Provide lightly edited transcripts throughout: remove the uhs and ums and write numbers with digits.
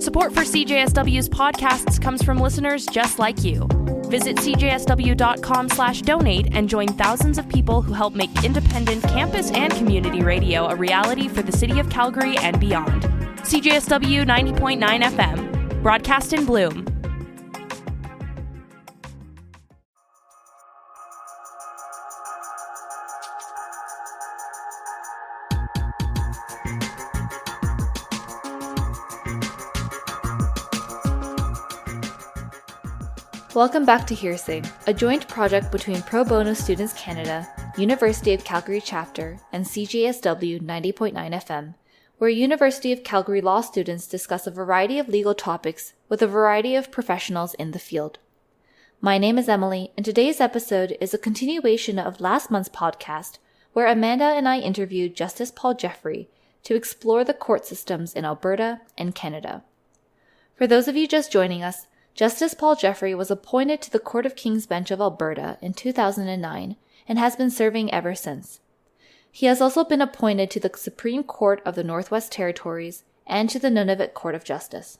Support for CJSW's podcasts comes from listeners just like you. Visit cjsw.com/donate and join thousands of people who help make independent campus and community radio a reality for the city of Calgary and beyond. CJSW 90.9 FM, broadcast in Bloom. Welcome back to Hearsay, a joint project between Pro Bono Students Canada, University of Calgary Chapter, and CJSW 90.9 FM, where University of Calgary law students discuss a variety of legal topics with a variety of professionals in the field. My name is Emily, and today's episode is a continuation of last month's podcast, where Amanda and I interviewed Justice Paul Jeffrey to explore the court systems in Alberta and Canada. For those of you just joining us, Justice Paul Jeffrey was appointed to the Court of King's Bench of Alberta in 2009 and has been serving ever since. He has also been appointed to the Supreme Court of the Northwest Territories and to the Nunavut Court of Justice.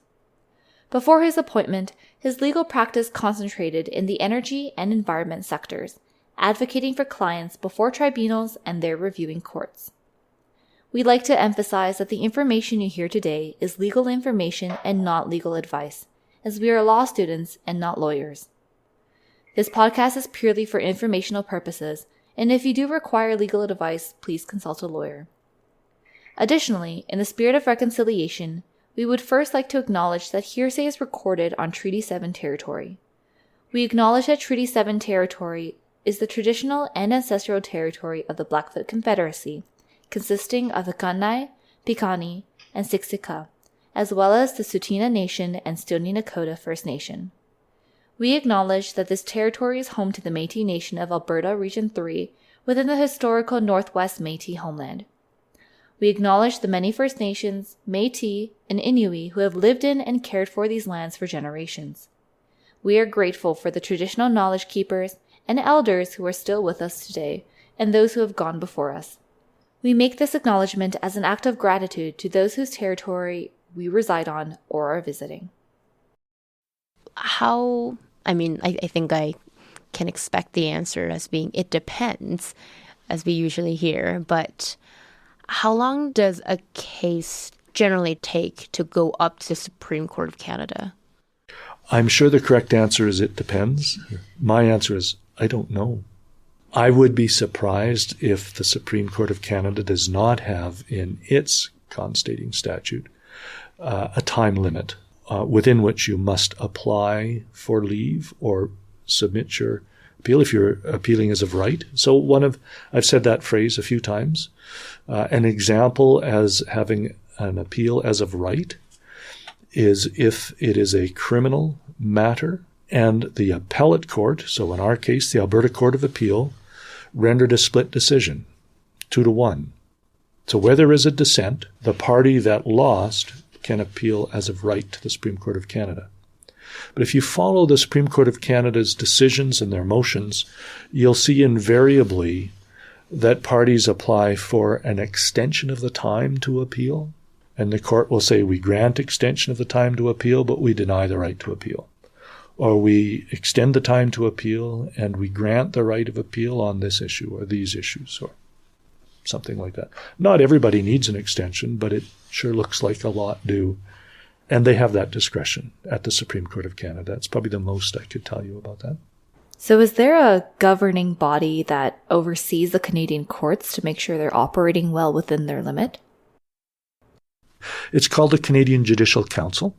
Before his appointment, his legal practice concentrated in the energy and environment sectors, advocating for clients before tribunals and their reviewing courts. We'd like to emphasize that the information you hear today is legal information and not legal advice, as we are law students and not lawyers. This podcast is purely for informational purposes, and if you do require legal advice, please consult a lawyer. Additionally, in the spirit of reconciliation, we would first like to acknowledge that Hearsay is recorded on Treaty 7 territory. We acknowledge that Treaty 7 territory is the traditional and ancestral territory of the Blackfoot Confederacy, consisting of the Kainai, Piikani, and Siksika, as well as the Tsuut'ina Nation and Stoney Nakoda First Nation. We acknowledge that this territory is home to the Métis Nation of Alberta Region 3 within the historical Northwest Métis homeland. We acknowledge the many First Nations, Métis, and Inuit who have lived in and cared for these lands for generations. We are grateful for the traditional knowledge keepers and elders who are still with us today and those who have gone before us. We make this acknowledgement as an act of gratitude to those whose territory we reside on or are visiting. I think I can expect the answer as being, it depends, as we usually hear, but how long does a case generally take to go up to the Supreme Court of Canada? I'm sure the correct answer is it depends. My answer is I don't know. I would be surprised if the Supreme Court of Canada does not have in its constating statute a time limit within which you must apply for leave or submit your appeal if you're appealing as of right. So I've said that phrase a few times. An example as having an appeal as of right is if it is a criminal matter and the appellate court, so in our case, the Alberta Court of Appeal, rendered a split decision, 2-1. So where there is a dissent, the party that lost can appeal as of right to the Supreme Court of Canada. But if you follow the Supreme Court of Canada's decisions and their motions, you'll see invariably that parties apply for an extension of the time to appeal, and the court will say, we grant extension of the time to appeal, but we deny the right to appeal. Or we extend the time to appeal, and we grant the right of appeal on this issue or these issues, or something like that. Not everybody needs an extension, but it sure looks like a lot do. And they have that discretion at the Supreme Court of Canada. That's probably the most I could tell you about that. So is there a governing body that oversees the Canadian courts to make sure they're operating well within their limit? It's called the Canadian Judicial Council.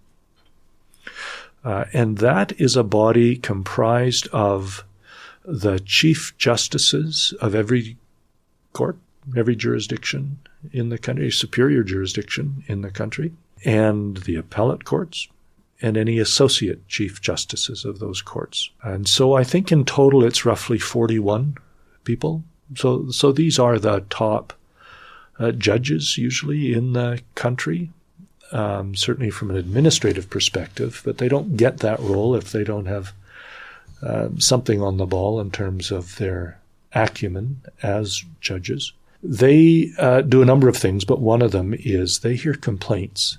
And that is a body comprised of the chief justices of every court, every jurisdiction in the country, superior jurisdiction in the country, and the appellate courts, and any associate chief justices of those courts. And so I think in total it's roughly 41 people. So these are the top judges usually in the country, certainly from an administrative perspective, but they don't get that role if they don't have something on the ball in terms of their acumen as judges. They do a number of things, but one of them is they hear complaints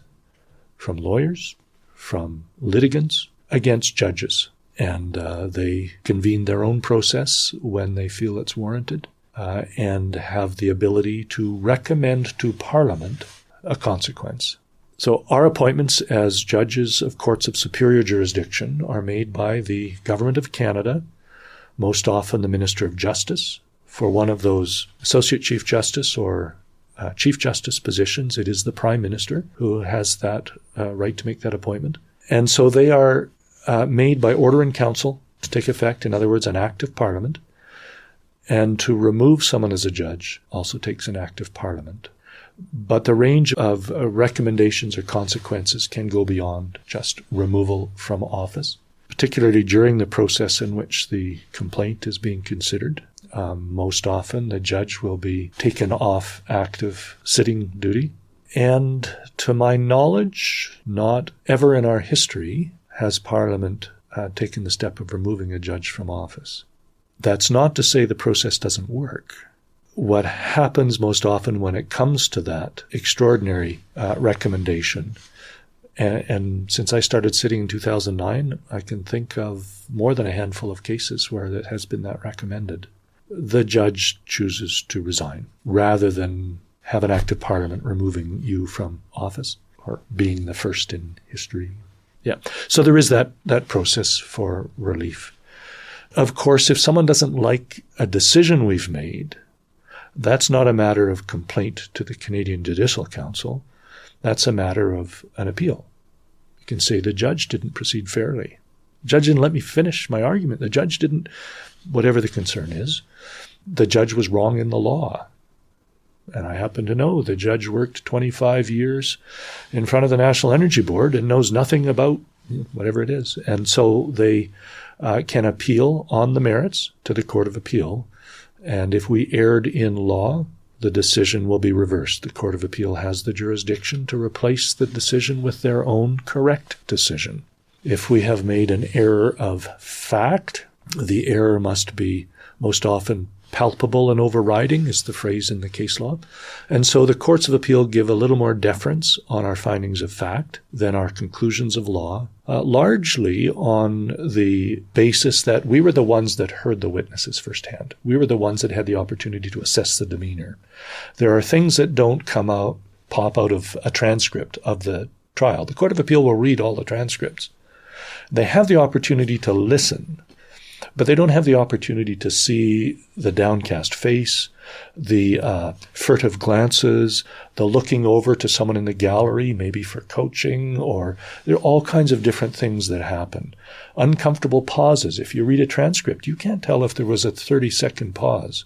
from lawyers, from litigants against judges. And they convene their own process when they feel it's warranted and have the ability to recommend to Parliament a consequence. So our appointments as judges of courts of superior jurisdiction are made by the Government of Canada, most often the Minister of Justice. For one of those Associate Chief Justice or Chief Justice positions, it is the Prime Minister who has that right to make that appointment. And so they are made by order in council to take effect, in other words, an act of Parliament. And to remove someone as a judge also takes an act of Parliament. But the range of recommendations or consequences can go beyond just removal from office, particularly during the process in which the complaint is being considered. Most often, the judge will be taken off active sitting duty. And to my knowledge, not ever in our history has Parliament taken the step of removing a judge from office. That's not to say the process doesn't work. What happens most often when it comes to that extraordinary recommendation, and since I started sitting in 2009, I can think of more than a handful of cases where it has been that recommended. The judge chooses to resign rather than have an act of Parliament removing you from office or being the first in history. Yeah. So there is that process for relief. Of course, if someone doesn't like a decision we've made, that's not a matter of complaint to the Canadian Judicial Council. That's a matter of an appeal. You can say the judge didn't proceed fairly. The judge didn't let me finish my argument. The judge didn't, whatever the concern is, the judge was wrong in the law. And I happen to know the judge worked 25 years in front of the National Energy Board and knows nothing about whatever it is. And so they can appeal on the merits to the Court of Appeal. And if we erred in law, the decision will be reversed. The Court of Appeal has the jurisdiction to replace the decision with their own correct decision. If we have made an error of fact, the error must be most often palpable and overriding, is the phrase in the case law. And so the courts of appeal give a little more deference on our findings of fact than our conclusions of law, largely on the basis that we were the ones that heard the witnesses firsthand. We were the ones that had the opportunity to assess the demeanor. There are things that don't pop out of a transcript of the trial. The Court of Appeal will read all the transcripts. They have the opportunity to listen, but they don't have the opportunity to see the downcast face, the furtive glances, the looking over to someone in the gallery, maybe for coaching, or there are all kinds of different things that happen. Uncomfortable pauses. If you read a transcript, you can't tell if there was a 30-second pause.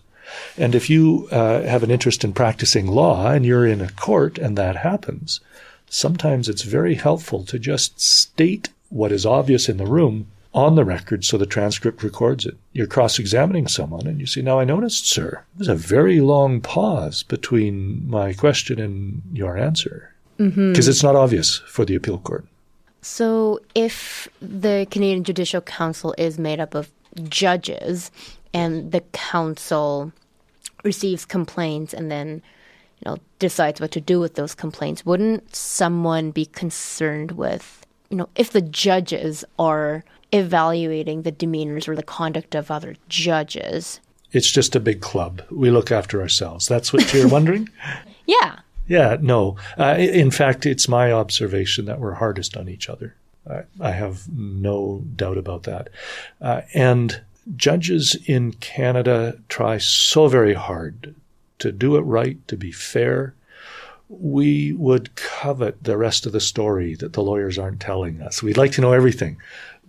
And if you have an interest in practicing law and you're in a court and that happens, sometimes it's very helpful to just state what is obvious in the room on the record so the transcript records it. You're cross-examining someone and you say, "Now I noticed, sir, there's a very long pause between my question and your answer." Because it's not obvious for the appeal court. So if the Canadian Judicial Council is made up of judges and the council receives complaints and then decides what to do with those complaints, wouldn't someone be concerned with, if the judges are evaluating the demeanors or the conduct of other judges? It's just a big club. We look after ourselves. That's what you're wondering? Yeah. Yeah, no. In fact, it's my observation that we're hardest on each other. I have no doubt about that. And judges in Canada try so very hard to do it right, to be fair. We would covet the rest of the story that the lawyers aren't telling us. We'd like to know everything.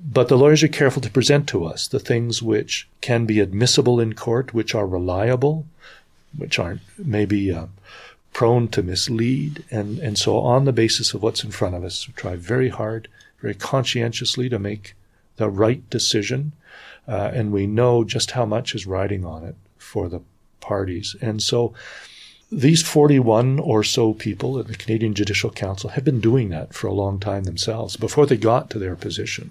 But the lawyers are careful to present to us the things which can be admissible in court, which are reliable, which aren't maybe prone to mislead. And so on the basis of what's in front of us, we try very hard, very conscientiously to make the right decision. And we know just how much is riding on it for the parties. And so these 41 or so people at the Canadian Judicial Council have been doing that for a long time themselves, before they got to their position.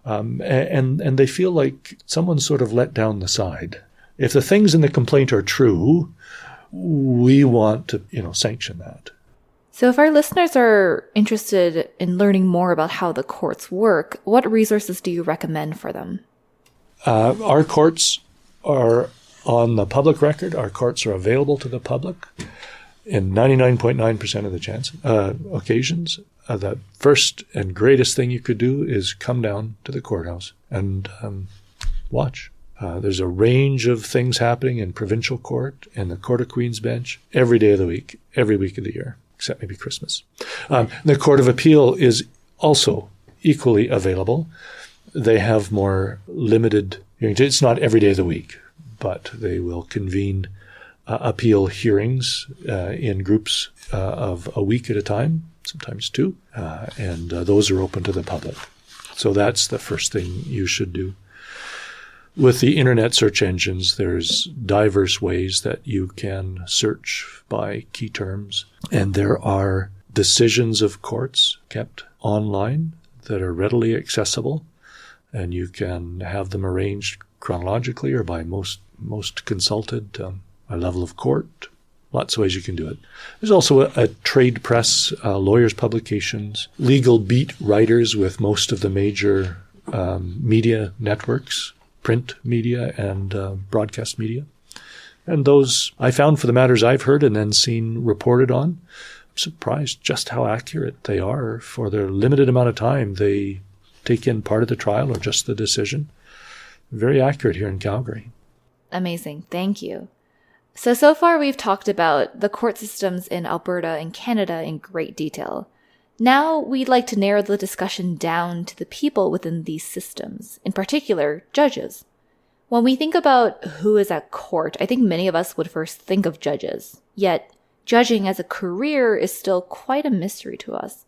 And they feel like someone sort of let down the side. If the things in the complaint are true, we want to, sanction that. So if our listeners are interested in learning more about how the courts work, what resources do you recommend for them? Our courts are on the public record. Our courts are available to the public in 99.9% of the occasions. The first and greatest thing you could do is come down to the courthouse and watch. There's a range of things happening in provincial court and the Court of Queen's Bench every day of the week, every week of the year, except maybe Christmas. The Court of Appeal is also equally available. They have more limited, it's not every day of the week, but they will convene appeal hearings in groups of a week at a time, sometimes two, and those are open to the public. So that's the first thing you should do. With the internet search engines, there's diverse ways that you can search by key terms, and there are decisions of courts kept online that are readily accessible, and you can have them arranged chronologically or by most consulted by level of court. Lots of ways you can do it. There's also a trade press, lawyers' publications, legal beat writers with most of the major media networks, print media and broadcast media. And those I found for the matters I've heard and then seen reported on. I'm surprised just how accurate they are for their limited amount of time. They take in part of the trial or just the decision. Very accurate here in Calgary. Amazing. Thank you. So far we've talked about the court systems in Alberta and Canada in great detail. Now we'd like to narrow the discussion down to the people within these systems, in particular, judges. When we think about who is at court, I think many of us would first think of judges. Yet, judging as a career is still quite a mystery to us.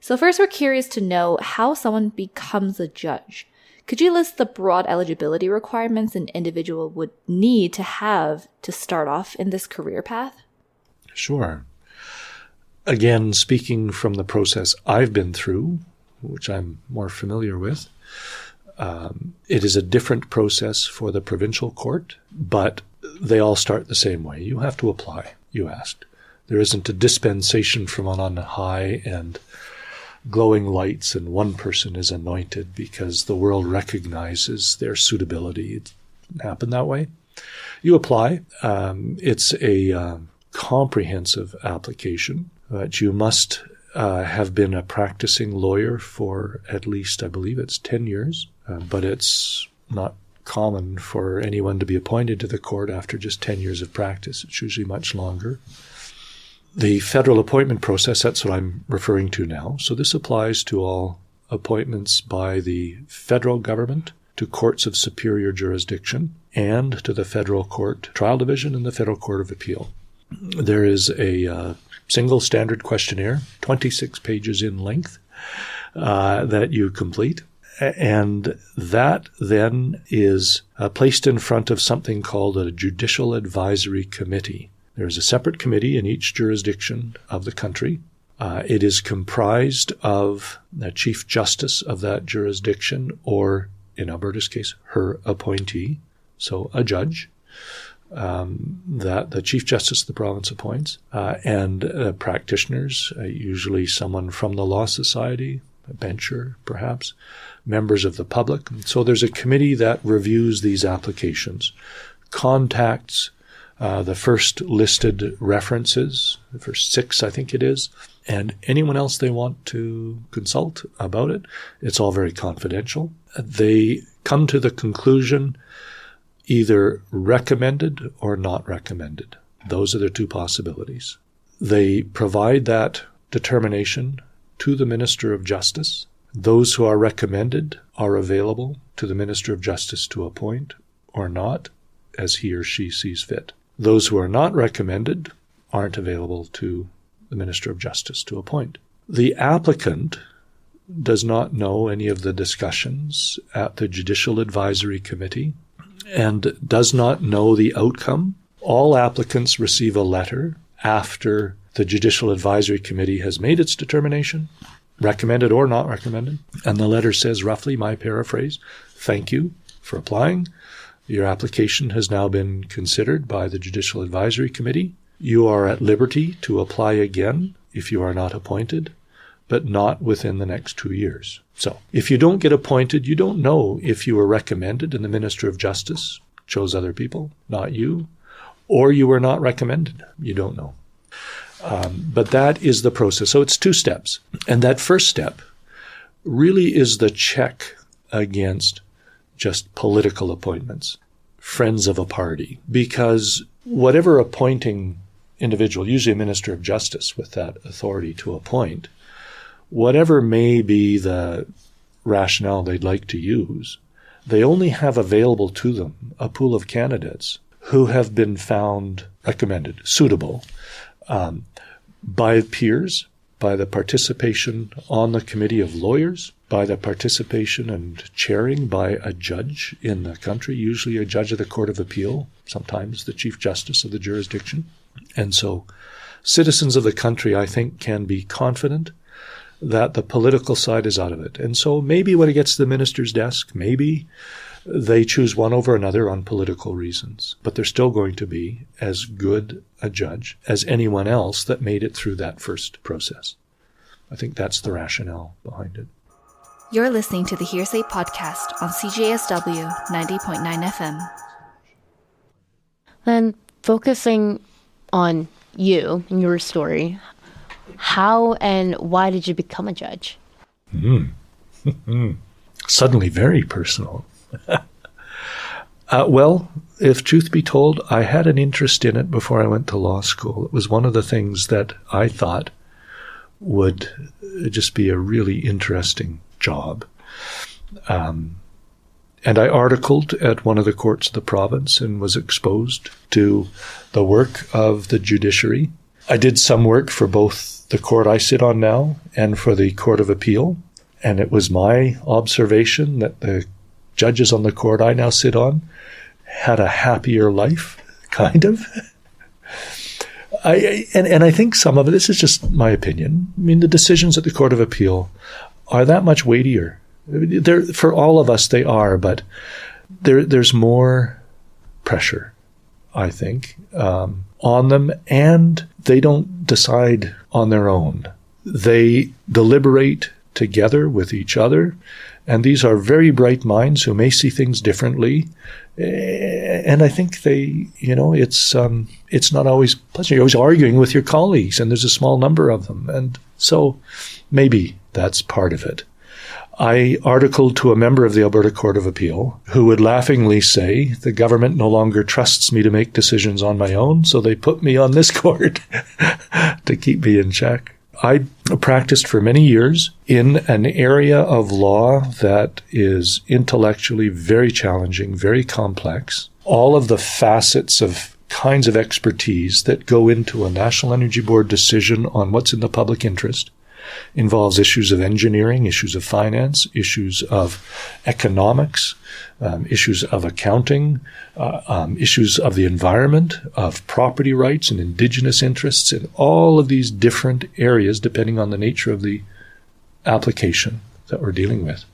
So first we're curious to know how someone becomes a judge. Could you list the broad eligibility requirements an individual would need to have to start off in this career path? Sure. Again, speaking from the process I've been through, which I'm more familiar with, it is a different process for the provincial court, but they all start the same way. You have to apply, you asked. There isn't a dispensation from on high and glowing lights and one person is anointed because the world recognizes their suitability. It doesn't happen that way. You apply. It's a comprehensive application, but you must have been a practicing lawyer for at least, I believe it's 10 years, but it's not common for anyone to be appointed to the court after just 10 years of practice. It's usually much longer. The federal appointment process, that's what I'm referring to now. So this applies to all appointments by the federal government to courts of superior jurisdiction and to the federal court trial division and the federal court of appeal. There is a single standard questionnaire, 26 pages in length, that you complete. And that then is placed in front of something called a judicial advisory committee. There's a separate committee in each jurisdiction of the country. It is comprised of the Chief Justice of that jurisdiction, or in Alberta's case, her appointee, so a judge, that the Chief Justice of the province appoints, and practitioners, usually someone from the Law Society, a bencher perhaps, members of the public. So there's a committee that reviews these applications, contacts the first listed references, the first 6, I think it is, and anyone else they want to consult about it. It's all very confidential. They come to the conclusion either recommended or not recommended. Those are the two possibilities. They provide that determination to the Minister of Justice. Those who are recommended are available to the Minister of Justice to appoint or not, as he or she sees fit. Those who are not recommended aren't available to the Minister of Justice to appoint. The applicant does not know any of the discussions at the Judicial Advisory Committee and does not know the outcome. All applicants receive a letter after the Judicial Advisory Committee has made its determination, recommended or not recommended, and the letter says roughly, my paraphrase, thank you for applying. Your application has now been considered by the Judicial Advisory Committee. You are at liberty to apply again if you are not appointed, but not within the next 2 years. So if you don't get appointed, you don't know if you were recommended and the Minister of Justice chose other people, not you, or you were not recommended. You don't know. But that is the process. So it's 2 steps. And that first step really is the check against just political appointments, friends of a party, because whatever appointing individual, usually a Minister of Justice with that authority to appoint, whatever may be the rationale they'd like to use, they only have available to them a pool of candidates who have been found recommended, suitable, by peers, by the participation on the committee of lawyers, by the participation and chairing by a judge in the country, usually a judge of the Court of Appeal, sometimes the Chief Justice of the jurisdiction. And so citizens of the country, I think, can be confident that the political side is out of it. And so maybe when it gets to the minister's desk, maybe they choose one over another on political reasons, but they're still going to be as good a judge as anyone else that made it through that first process. I think that's the rationale behind it. You're listening to the Hearsay podcast on CJSW 90.9 FM. Then focusing on you and your story, how and why did you become a judge? Suddenly very personal. Well, if truth be told, I had an interest in it before I went to law school. It was one of the things that I thought would just be a really interesting job. And I articled at one of the courts of the province and was exposed to the work of the judiciary. I did some work for both the court I sit on now and for the Court of Appeal. And it was my observation that the judges on the court I now sit on had a happier life, kind of. And I think some of it, this is just my opinion. I mean, the decisions at the Court of Appeal are that much weightier. For all of us, they are, but there's more pressure, I think, on them, and they don't decide on their own. They deliberate together with each other, and these are very bright minds who may see things differently. And I think it's not always pleasant. You're always arguing with your colleagues, and there's a small number of them. And so maybe that's part of it. I articled to a member of the Alberta Court of Appeal who would laughingly say, the government no longer trusts me to make decisions on my own, so they put me on this court to keep me in check. I practiced for many years in an area of law that is intellectually very challenging, very complex. All of the facets of kinds of expertise that go into a National Energy Board decision on what's in the public interest involves issues of engineering, issues of finance, issues of economics, issues of accounting, issues of the environment, of property rights and indigenous interests, in all of these different areas depending on the nature of the application that we're dealing with.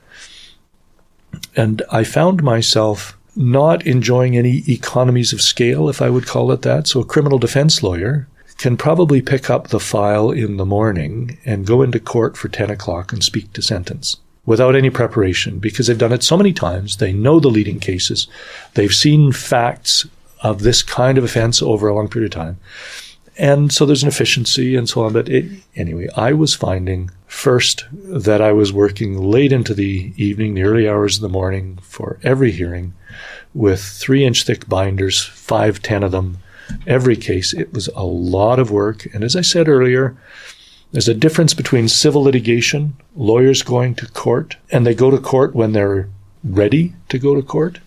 And I found myself not enjoying any economies of scale, if I would call it that. So a criminal defense lawyer can probably pick up the file in the morning and go into court for 10 o'clock and speak to sentence without any preparation, because they've done it so many times. They know the leading cases. They've seen facts of this kind of offense over a long period of time. And so there's an efficiency and so on. But anyway, I was finding first that I was working late into the evening, the early hours of the morning for every hearing with 3-inch thick binders, 5-10 of them. Every case, it was a lot of work. And as I said earlier, there's a difference between civil litigation, lawyers going to court, and they go to court when they're ready to go to court,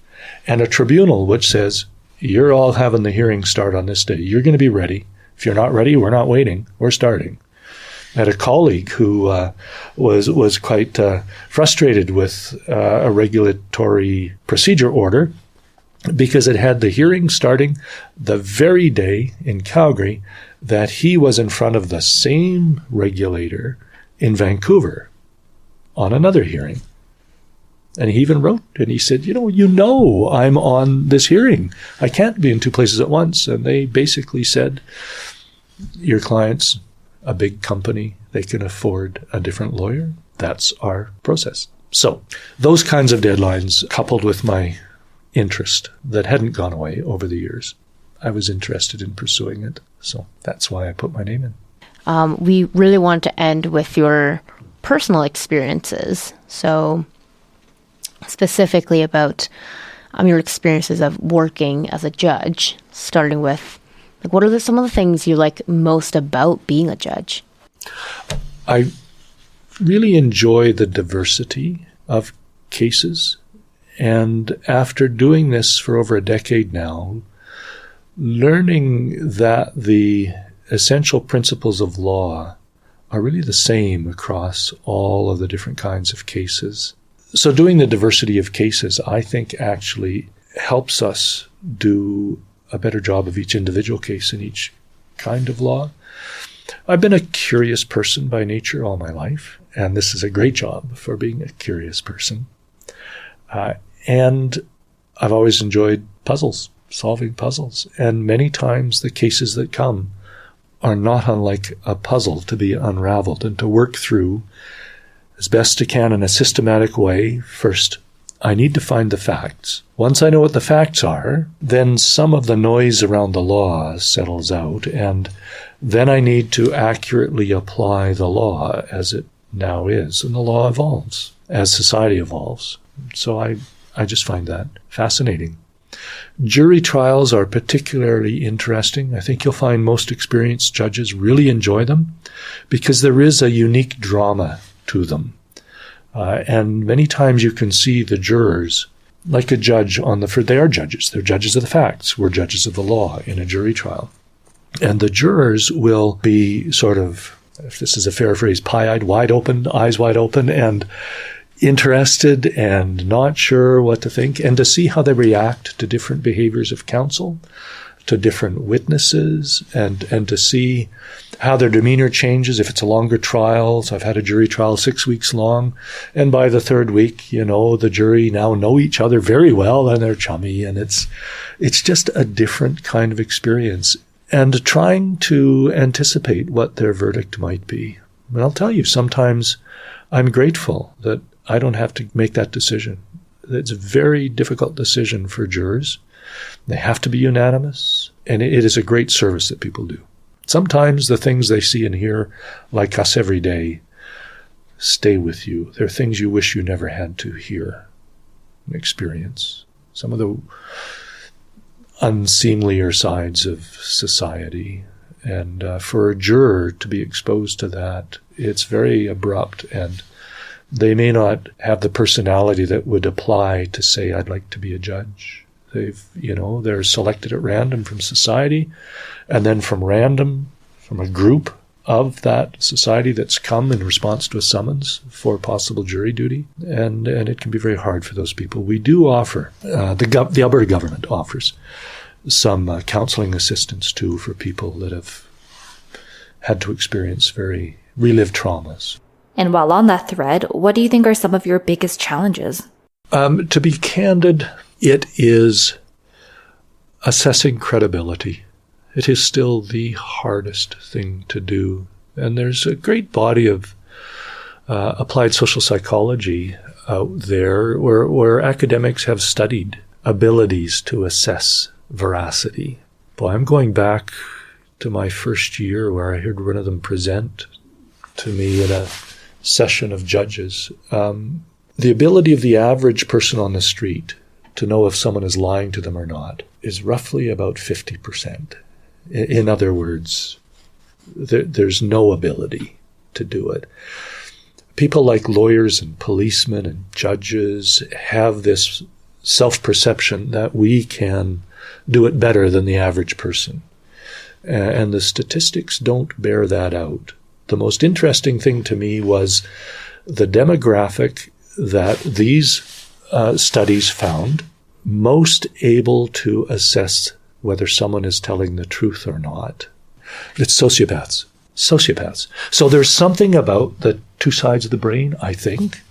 and a tribunal which says, you're all having the hearing start on this day. You're going to be ready. If you're not ready, we're not waiting. We're starting. I had a colleague who was quite frustrated with a regulatory procedure order because it had the hearing starting the very day in Calgary that he was in front of the same regulator in Vancouver on another hearing. And he even wrote, and he said, I'm on this hearing. I can't be in 2 places at once. And they basically said, your client's a big company, they can afford a different lawyer. That's our process. So those kinds of deadlines, coupled with my interest that hadn't gone away over the years, I was interested in pursuing it. So that's why I put my name in. We really want to end with your personal experiences. So specifically about your experiences of working as a judge, starting with, like, what are some of the things you like most about being a judge? I really enjoy the diversity of cases. And after doing this for over a decade now, learning that the essential principles of law are really the same across all of the different kinds of cases. So doing the diversity of cases, I think, actually helps us do a better job of each individual case in each kind of law. I've been a curious person by nature all my life, and this is a great job for being a curious person. And I've always enjoyed puzzles, solving puzzles. And many times the cases that come are not unlike a puzzle to be unraveled and to work through as best I can in a systematic way. First, I need to find the facts. Once I know what the facts are, then some of the noise around the law settles out, and then I need to accurately apply the law as it now is. And the law evolves as society evolves. So I just find that fascinating. Jury trials are particularly interesting. I think you'll find most experienced judges really enjoy them because there is a unique drama to them. And many times you can see the jurors, like a judge they are judges. They're judges of the facts. We're judges of the law in a jury trial. And the jurors will be sort of, if this is a fair phrase, pie-eyed, wide open, eyes wide open, and interested and not sure what to think, and to see how they react to different behaviors of counsel, to different witnesses, and to see how their demeanor changes if it's a longer trial. So I've had a jury trial 6 weeks long, and by the third week, the jury now know each other very well, and they're chummy, and it's just a different kind of experience. And trying to anticipate what their verdict might be. And I'll tell you, sometimes I'm grateful that I don't have to make that decision. It's a very difficult decision for jurors. They have to be unanimous, and it is a great service that people do. Sometimes the things they see and hear, like us every day, stay with you. They're things you wish you never had to hear and experience. Some of the unseemlier sides of society. And for a juror to be exposed to that, it's very abrupt, and they may not have the personality that would apply to say, I'd like to be a judge. They're selected at random from society, and then from a group of that society that's come in response to a summons for possible jury duty. And it can be very hard for those people. We do offer, the Alberta government offers some counseling assistance too for people that have had to experience very relived traumas. And while on that thread, what do you think are some of your biggest challenges? To be candid, it is assessing credibility. It is still the hardest thing to do. And there's a great body of applied social psychology out there where academics have studied abilities to assess veracity. Boy, I'm going back to my first year where I heard one of them present to me in a session of judges. The ability of the average person on the street to know if someone is lying to them or not is roughly about 50%. In other words, there's no ability to do it. People like lawyers and policemen and judges have this self-perception that we can do it better than the average person. And the statistics don't bear that out. The most interesting thing to me was the demographic that these studies found most able to assess whether someone is telling the truth or not. It's sociopaths. So there's something about the two sides of the brain, I think,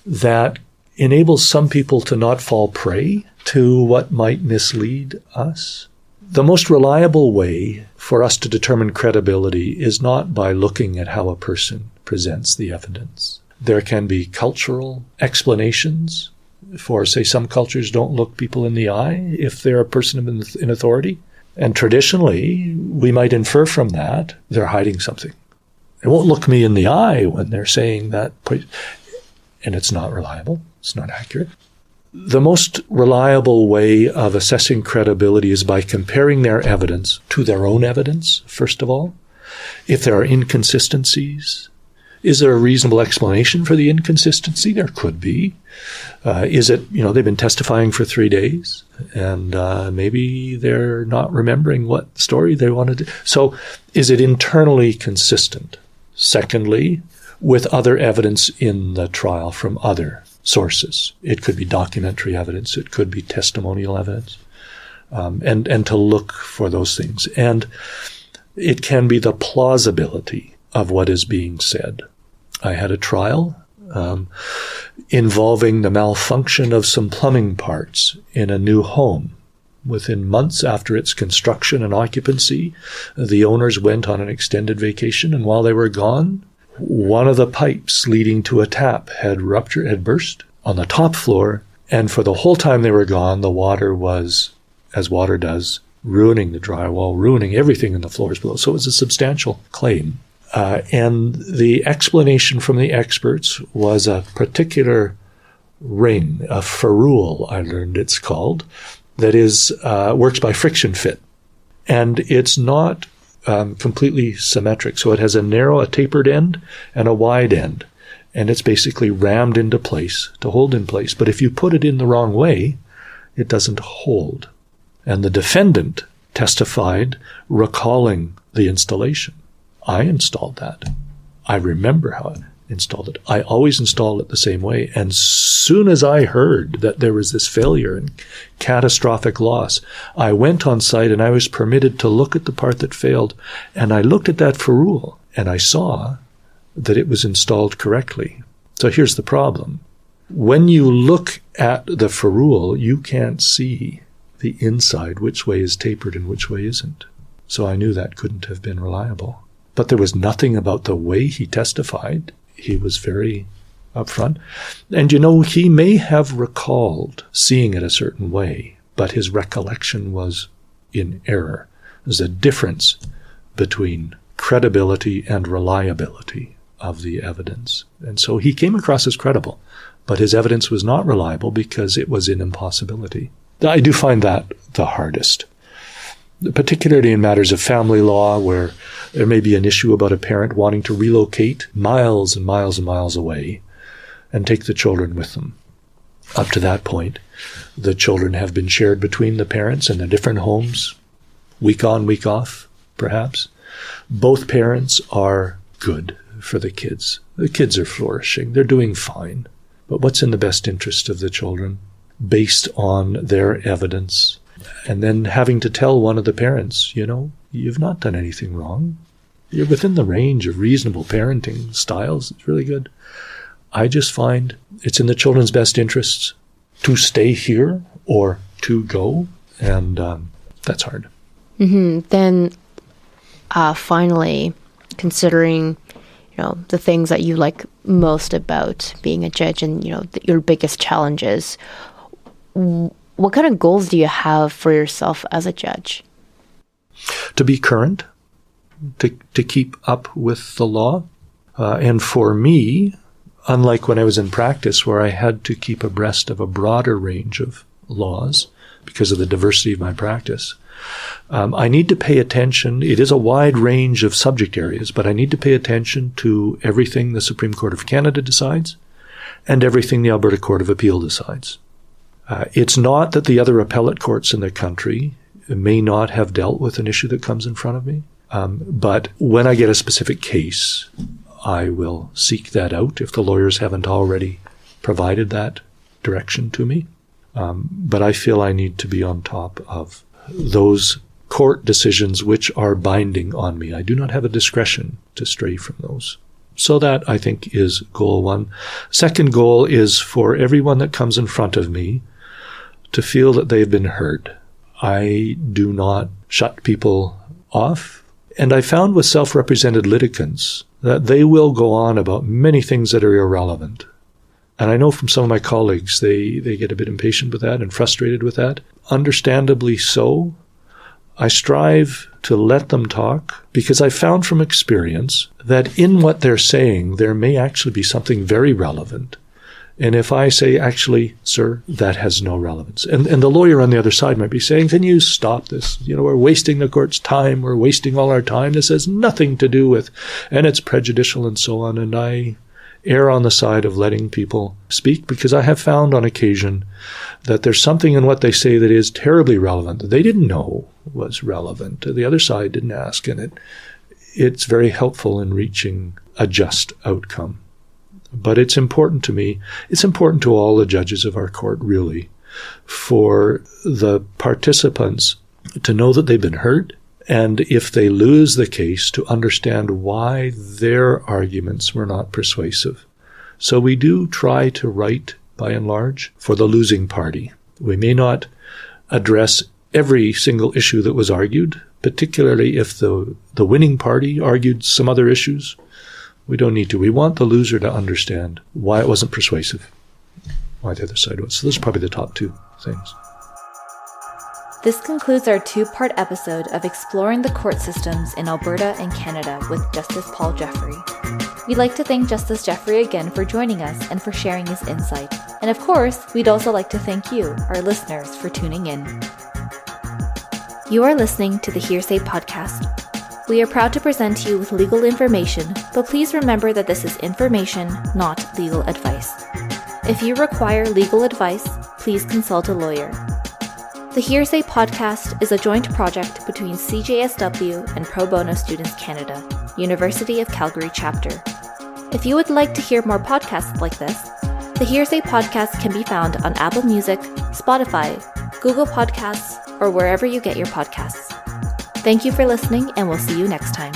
that enables some people to not fall prey to what might mislead us. The most reliable way for us to determine credibility is not by looking at how a person presents the evidence. There can be cultural explanations for, say, some cultures don't look people in the eye if they're a person in authority. And traditionally, we might infer from that they're hiding something. They won't look me in the eye when they're saying that, and it's not reliable. It's not accurate. The most reliable way of assessing credibility is by comparing their evidence to their own evidence, first of all. If there are inconsistencies, is there a reasonable explanation for the inconsistency? There could be. Is it, they've been testifying for 3 days and maybe they're not remembering what story they wanted to. So is it internally consistent? Secondly, with other evidence in the trial from other sources. It could be documentary evidence. It could be testimonial evidence. And to look for those things. And it can be the plausibility of what is being said. I had a trial involving the malfunction of some plumbing parts in a new home. Within months after its construction and occupancy, the owners went on an extended vacation, and while they were gone, one of the pipes leading to a tap had burst on the top floor, and for the whole time they were gone, the water was, as water does, ruining the drywall, ruining everything in the floors below. So it was a substantial claim. And the explanation from the experts was a particular ring, a ferrule, I learned it's called, that is works by friction fit. And it's not completely symmetric. So it has a tapered end and a wide end. And it's basically rammed into place to hold in place. But if you put it in the wrong way, it doesn't hold. And the defendant testified recalling the installation. I installed that. I remember how I installed it. I always installed it the same way. And soon as I heard that there was this failure and catastrophic loss, I went on site and I was permitted to look at the part that failed. And I looked at that ferrule and I saw that it was installed correctly. So here's the problem. When you look at the ferrule, you can't see the inside, which way is tapered and which way isn't. So I knew that couldn't have been reliable. But there was nothing about the way he testified. He was very upfront. And he may have recalled seeing it a certain way, but his recollection was in error. There's a difference between credibility and reliability of the evidence. And so he came across as credible, but his evidence was not reliable because it was an impossibility. I do find that the hardest, particularly in matters of family law where there may be an issue about a parent wanting to relocate miles and miles and miles away and take the children with them. Up to that point, the children have been shared between the parents in the different homes, week on, week off, perhaps. Both parents are good for the kids. The kids are flourishing. They're doing fine. But what's in the best interest of the children based on their evidence? And then having to tell one of the parents, you've not done anything wrong. You're within the range of reasonable parenting styles. It's really good. I just find it's in the children's best interests to stay here or to go. And that's hard. Mm-hmm. Then finally, considering, the things that you like most about being a judge and, your biggest challenges, what kind of goals do you have for yourself as a judge? To be current, to keep up with the law. And for me, unlike when I was in practice where I had to keep abreast of a broader range of laws because of the diversity of my practice, I need to pay attention. It is a wide range of subject areas, but I need to pay attention to everything the Supreme Court of Canada decides and everything the Alberta Court of Appeal decides. It's not that the other appellate courts in the country may not have dealt with an issue that comes in front of me, but when I get a specific case, I will seek that out if the lawyers haven't already provided that direction to me. But I feel I need to be on top of those court decisions which are binding on me. I do not have a discretion to stray from those. So that, I think, is goal one. Second goal is for everyone that comes in front of me to feel that they've been heard. I do not shut people off. And I found with self-represented litigants that they will go on about many things that are irrelevant. And I know from some of my colleagues, they get a bit impatient with that and frustrated with that. Understandably so. I strive to let them talk because I found from experience that in what they're saying, there may actually be something very relevant. And if I say, actually, sir, that has no relevance. And the lawyer on the other side might be saying, can you stop this? We're wasting the court's time. We're wasting all our time. This has nothing to do with, and it's prejudicial and so on. And I err on the side of letting people speak because I have found on occasion that there's something in what they say that is terribly relevant that they didn't know was relevant. The other side didn't ask, and it's very helpful in reaching a just outcome. But it's important to me, it's important to all the judges of our court, really, for the participants to know that they've been heard, and if they lose the case, to understand why their arguments were not persuasive. So we do try to write, by and large, for the losing party. We may not address every single issue that was argued, particularly if the winning party argued some other issues. We don't need to. We want the loser to understand why it wasn't persuasive, why the other side was. So those are probably the top two things. This concludes our two-part episode of Exploring the Court Systems in Alberta and Canada with Justice Paul Jeffrey. We'd like to thank Justice Jeffrey again for joining us and for sharing his insight. And of course, we'd also like to thank you, our listeners, for tuning in. You are listening to the Hearsay Podcast. We are proud to present you with legal information, but please remember that this is information, not legal advice. If you require legal advice, please consult a lawyer. The Hearsay Podcast is a joint project between CJSW and Pro Bono Students Canada, University of Calgary Chapter. If you would like to hear more podcasts like this, the Hearsay Podcast can be found on Apple Music, Spotify, Google Podcasts, or wherever you get your podcasts. Thank you for listening, and we'll see you next time.